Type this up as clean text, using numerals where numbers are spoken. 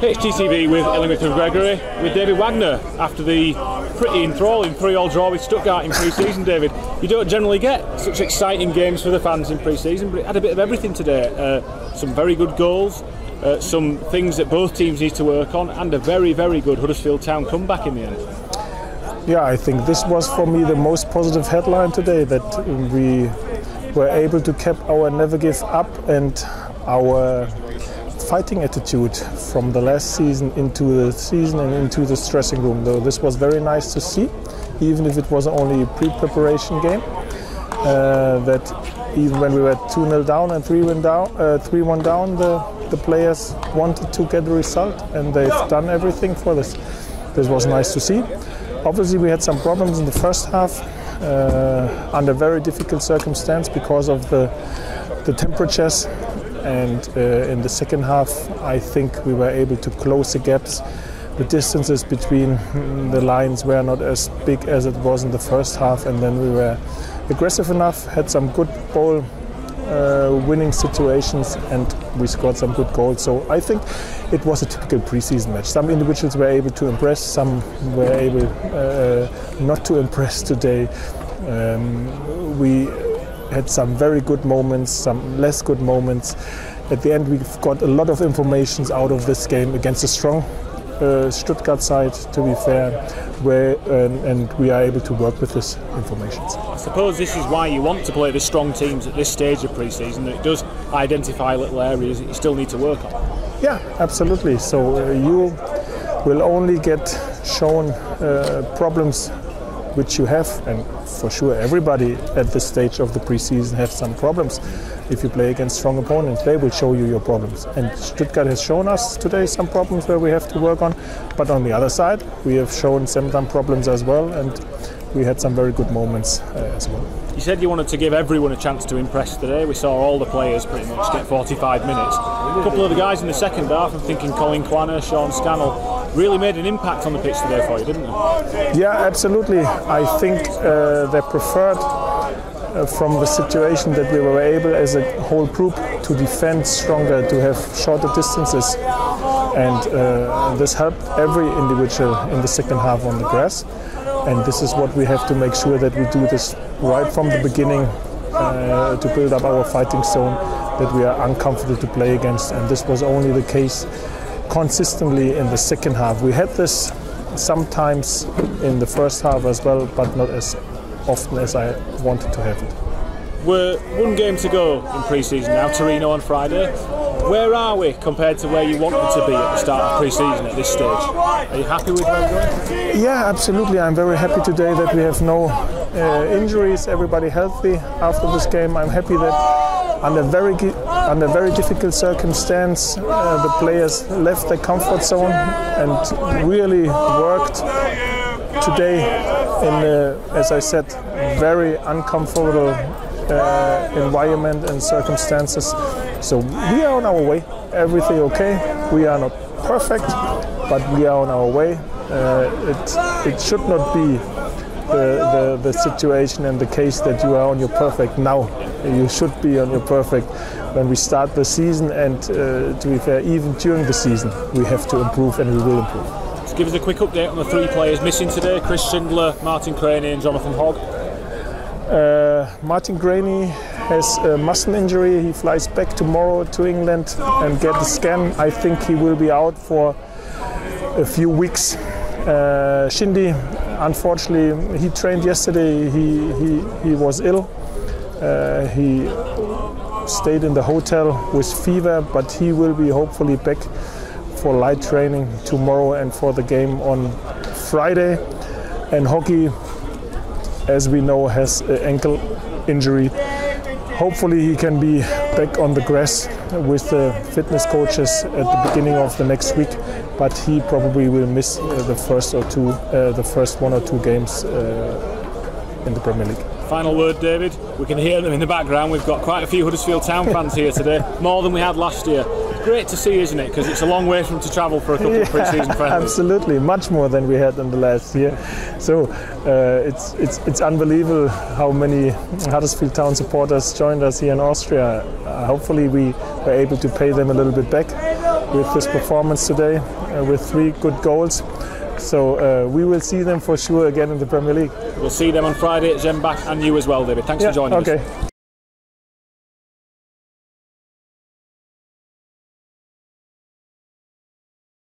HTTV with Ellington Gregory with David Wagner after the pretty enthralling 3-3 draw with Stuttgart in pre-season. David, you don't generally get such exciting games for the fans in pre-season, but it had a bit of everything today. Some very good goals, some things that both teams need to work on, and a very, very good Huddersfield Town comeback in the end. Yeah, I think this was for me the most positive headline today, that we were able to keep our never give up and our fighting attitude from the last season into the season and into the dressing room. Though this was very nice to see, even if it was only a pre-preparation game. That even when we were 2-0 down and 3-1 down, the players wanted to get the result, and they've done everything for this. This was nice to see. Obviously, we had some problems in the first half under very difficult circumstances because of the temperatures. And in the second half, I think we were able to close the gaps. The distances between the lines were not as big as it was in the first half, and then we were aggressive enough, had some good ball winning situations, and we scored some good goals. So I think it was a typical pre-season match. Some individuals were able to impress, some were able not to impress today. We had some very good moments, some less good moments. At the end, we've got a lot of information out of this game against a strong Stuttgart side, to be fair, and we are able to work with this information. I suppose this is why you want to play the strong teams at this stage of pre-season, that it does identify little areas that you still need to work on. Yeah, absolutely. So you will only get shown problems which you have, and for sure everybody at this stage of the pre-season has some problems. If you play against strong opponents, they will show you your problems. And Stuttgart has shown us today some problems where we have to work on, but on the other side we have shown some problems as well, and we had some very good moments as well. You said you wanted to give everyone a chance to impress today. We saw all the players pretty much get 45 minutes. A couple of the guys in the second half, I'm thinking Colin Quanner, Sean Scannell, really made an impact on the pitch today for you, didn't they? Yeah, absolutely. I think they preferred from the situation that we were able as a whole group to defend stronger, to have shorter distances, and this helped every individual in the second half on the grass. And this is what we have to make sure that we do this right from the beginning, to build up our fighting zone that we are uncomfortable to play against. And this was only the case consistently in the second half. We had this sometimes in the first half as well, but not as often as I wanted to have it. We're one game to go in pre-season now, Torino on Friday. Where are we compared to where you wanted to be at the start of pre-season at this stage? Are you happy with where we're going? Yeah, absolutely. I'm very happy today that we have no injuries, everybody healthy after this game. I'm happy that under very difficult circumstance, the players left their comfort zone and really worked today in, as I said, very uncomfortable environment and circumstances. So we are on our way. Everything okay. We are not perfect, but we are on our way. It should not be the situation and the case that you are on your perfect now. You should be on your perfect when we start the season, and to be fair, even during the season we have to improve, and we will improve. Just give us a quick update on the three players missing today: Chris Schindler, Martin Craney and Jonathan Hogg. Martin Craney has a muscle injury. He flies back tomorrow to England and get the scan. I think he will be out for a few weeks. Shindy, unfortunately, he trained yesterday. He was ill. He stayed in the hotel with fever, but he will be hopefully back for light training tomorrow and for the game on Friday. And Hockey, as we know, has an ankle injury. Hopefully he can be back on the grass with the fitness coaches at the beginning of the next week, but he probably will miss the first 1 or 2 games in the Premier League. Final word, David. We can hear them in the background. We've got quite a few Huddersfield Town fans here today, more than we had last year. Great to see, isn't it? Because it's a long way from to travel for a couple of pre-season friendlies. Absolutely, much more than we had in the last year. So it's unbelievable how many Huddersfield Town supporters joined us here in Austria. Hopefully we were able to pay them a little bit back. with this performance today, with 3 good goals. So we will see them for sure again in the Premier League. We'll see them on Friday at Zembach, and you as well, David. Thanks for joining us.